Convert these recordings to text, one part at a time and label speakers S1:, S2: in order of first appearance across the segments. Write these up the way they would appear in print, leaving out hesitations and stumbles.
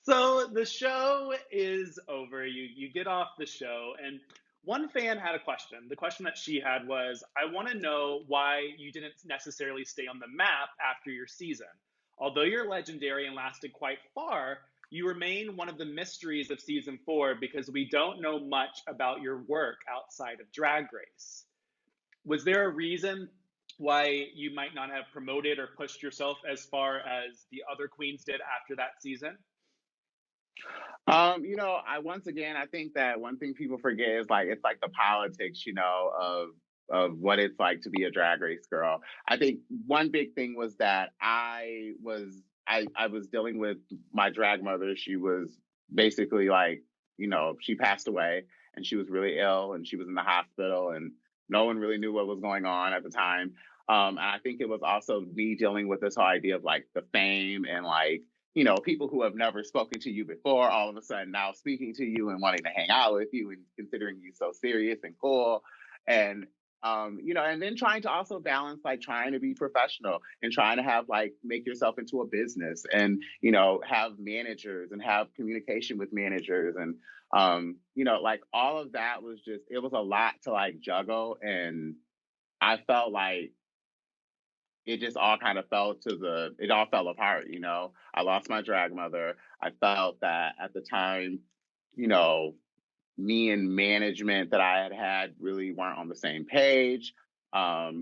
S1: So the show is over. You get off the show, and one fan had a question. The question that she had was, "I want to know why you didn't necessarily stay on the map after your season. Although you're legendary and lasted quite far, you remain one of the mysteries of season 4 because we don't know much about your work outside of Drag Race." Was there a reason why you might not have promoted or pushed yourself as far as the other queens did after that season?
S2: I once again I think that one thing people forget is like it's like the politics, of what it's like to be a drag race girl. I think one big thing was that I was dealing with my drag mother. She was basically like, she passed away and she was really ill and she was in the hospital and no one really knew what was going on at the time. And I think it was also me dealing with this whole idea of like the fame and like people who have never spoken to you before, all of a sudden now speaking to you and wanting to hang out with you and considering you so serious and cool. And, and then trying to also balance like trying to be professional and trying to have like make yourself into a business and, have managers and have communication with managers. And, like all of that was just, it was a lot to like juggle. And I felt like, it just all kind of it all fell apart. I lost my drag mother. I felt that at the time, you know, me and management that I had really weren't on the same page. I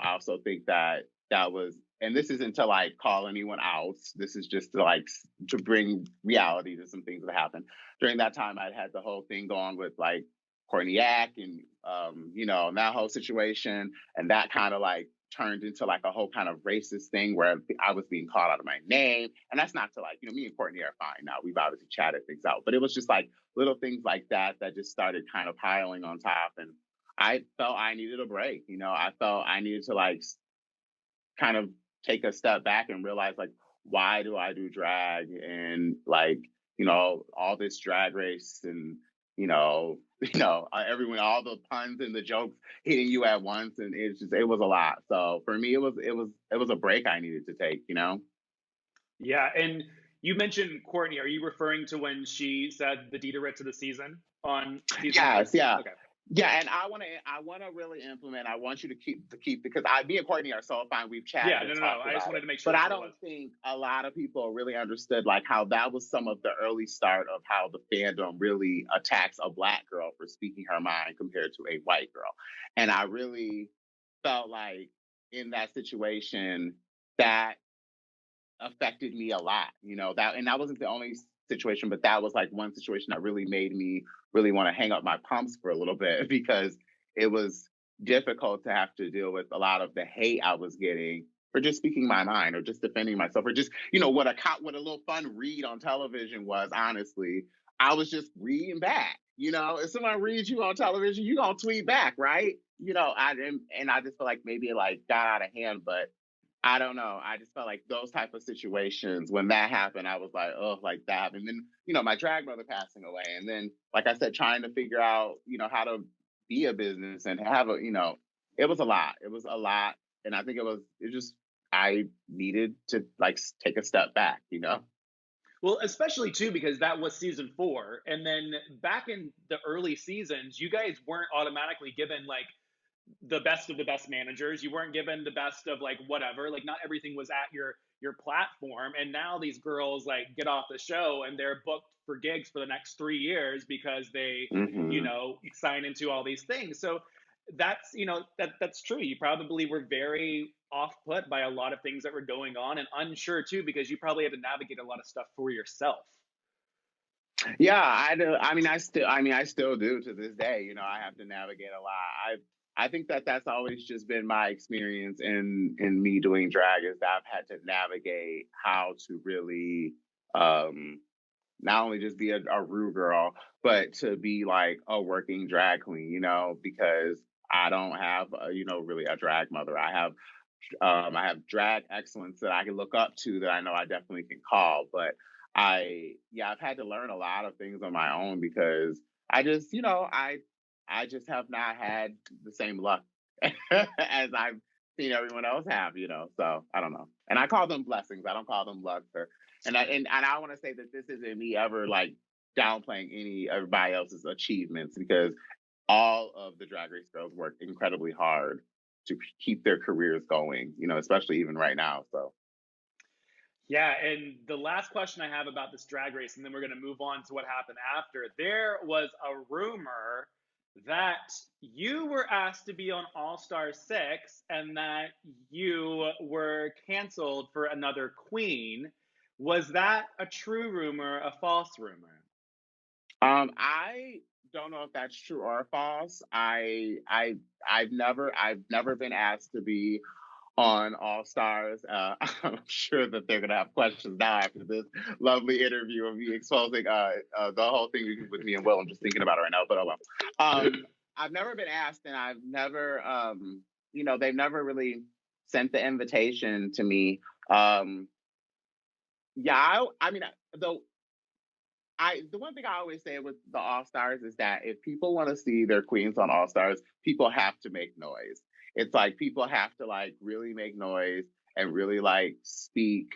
S2: also think that that was, and this isn't to like call anyone out. This is just to like to bring reality to some things that happened during that time. I had the whole thing going with like Courtney and that whole situation, and that kind of like turned into like a whole kind of racist thing where I was being called out of my name. And that's not to like, me and Courtney are fine now. We've obviously chatted things out, but it was just like little things like that that just started kind of piling on top. And I felt I needed a break. I felt I needed to like kind of take a step back and realize like, why do I do drag and like, all this drag race and, everyone, all the puns and the jokes hitting you at once. And it was a lot. So for me, it was a break I needed to take.
S1: Yeah, and you mentioned Courtney. Are you referring to when she said the Dida Ritz of the season on season 4?
S2: Yes, yeah.
S1: Okay.
S2: Yeah, and I want to really implement. I want you to keep because me and Courtney are so fine. We've
S1: Yeah,
S2: chatted
S1: no,
S2: and
S1: no, no.
S2: talked
S1: I just
S2: about it,
S1: wanted to make sure
S2: but
S1: that's
S2: I
S1: what it
S2: don't
S1: was.
S2: think a lot of people really understood like how that was some of the early start of how the fandom really attacks a black girl for speaking her mind compared to a white girl, and I really felt like in that situation that affected me a lot, and that wasn't the only situation, but that was like one situation that really made me really want to hang up my pumps for a little bit because it was difficult to have to deal with a lot of the hate I was getting for just speaking my mind or just defending myself or just, what a little fun read on television was, honestly. I was just reading back. If someone reads you on television, you gonna tweet back, right? I didn't, and I just feel like maybe it like got out of hand, but I don't know. I just felt like those type of situations when that happened, I was like, oh, like that. And then, my drag brother passing away. And then, like I said, trying to figure out, how to be a business and have it was a lot. It was a lot. And I think I needed to like take a step back.
S1: Well, especially too because that was season 4, and then back in the early seasons, you guys weren't automatically given like the best of the best managers. You weren't given the best of like whatever. Like not everything was at your platform. And now these girls like get off the show and they're booked for gigs for the next 3 years because they,
S2: Hmm.
S1: sign into all these things. So that's true. You probably were very off put by a lot of things that were going on and unsure too because you probably had to navigate a lot of stuff for yourself.
S2: Yeah, I do. I still do to this day. I have to navigate a lot. I think that that's always just been my experience in me doing drag is that I've had to navigate how to really not only just be a rude girl, but to be like a working drag queen. Because I don't have really a drag mother. I have drag excellence that I can look up to that I know I definitely can call. But I've had to learn a lot of things on my own because I just, I just have not had the same luck as I've seen everyone else have. So I don't know. And I call them blessings. I don't call them luck or And I want to say that this isn't me ever like downplaying everybody else's achievements, because all of the Drag Race girls work incredibly hard to keep their careers going, especially even right now. So,
S1: Yeah, and the last question I have about this drag race, and then we're going to move on to what happened after. There was a rumor that you were asked to be on All Star 6 and that you were canceled for another queen. Was that a true rumor, a false rumor?
S2: I don't know if that's true or false. I've never been asked to be on All Stars. I'm sure that they're gonna have questions now after this lovely interview of me exposing the whole thing with me and Will. I'm just thinking about it right now, but oh well. I've never been asked, and I've never, they've never really sent the invitation to me. Yeah, I mean, though the one thing I always say with the All Stars is that if people want to see their queens on All Stars, people have to make noise. It's like people have to like really make noise and really like speak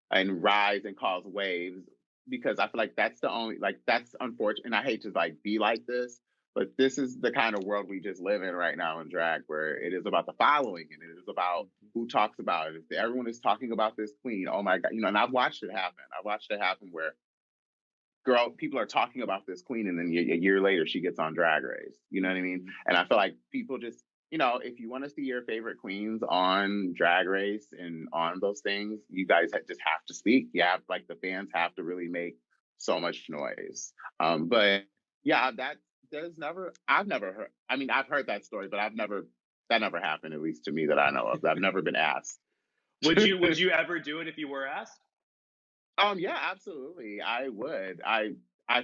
S2: and rise and cause waves, because I feel like that's the only, like, that's unfortunate. And I hate to like be like this, but this is the kind of world we just live in right now in drag, where it is about the following and it is about who talks about it. If everyone is talking about this queen, oh my God, and I've watched it happen. I've watched it happen where people are talking about this queen, and then a year later she gets on Drag Race. You know what I mean? And I feel like people just, if you want to see your favorite queens on Drag Race and on those things, you guys just have to speak. Yeah, like the fans have to really make so much noise. But yeah, I've never heard. I mean, I've heard that story, but that never happened, at least to me that I know of. I've never been asked.
S1: Would you ever do it if you were asked?
S2: Yeah, absolutely. I would. I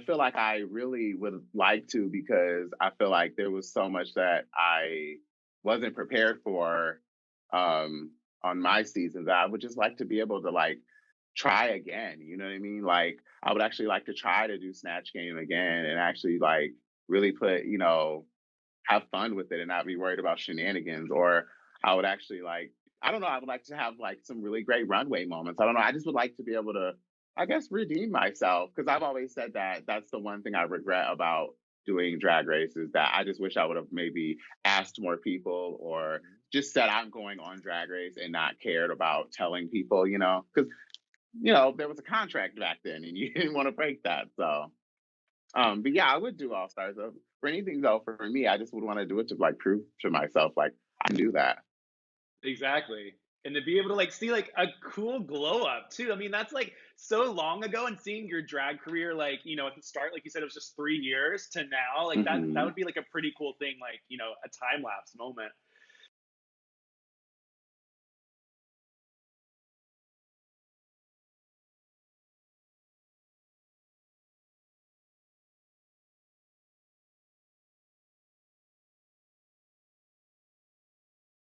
S2: feel like I really would like to, because I feel like there was so much that I wasn't prepared for on my season, that I would just like to be able to like try again. You know what I mean? Like I would actually like to try to do Snatch Game again and actually like really put, have fun with it and not be worried about shenanigans. Or I would actually like, I don't know, I would like to have like some really great runway moments. I don't know. I just would like to be able to, I guess, redeem myself, because I've always said that that's the one thing I regret about doing Drag Race, is that I just wish I would have maybe asked more people, or just said I'm going on Drag Race and not cared about telling people, because there was a contract back then and you didn't want to break that. So but yeah, I would do All Stars. For anything though, for me, I just would want to do it to like prove to myself like I can do that.
S1: Exactly. And to be able to like see like a cool glow up too. I mean, that's like so long ago, and seeing your drag career like, at the start, like you said, it was just 3 years to now, like that
S2: Hmm.
S1: would be like a pretty cool thing, like, a time lapse moment.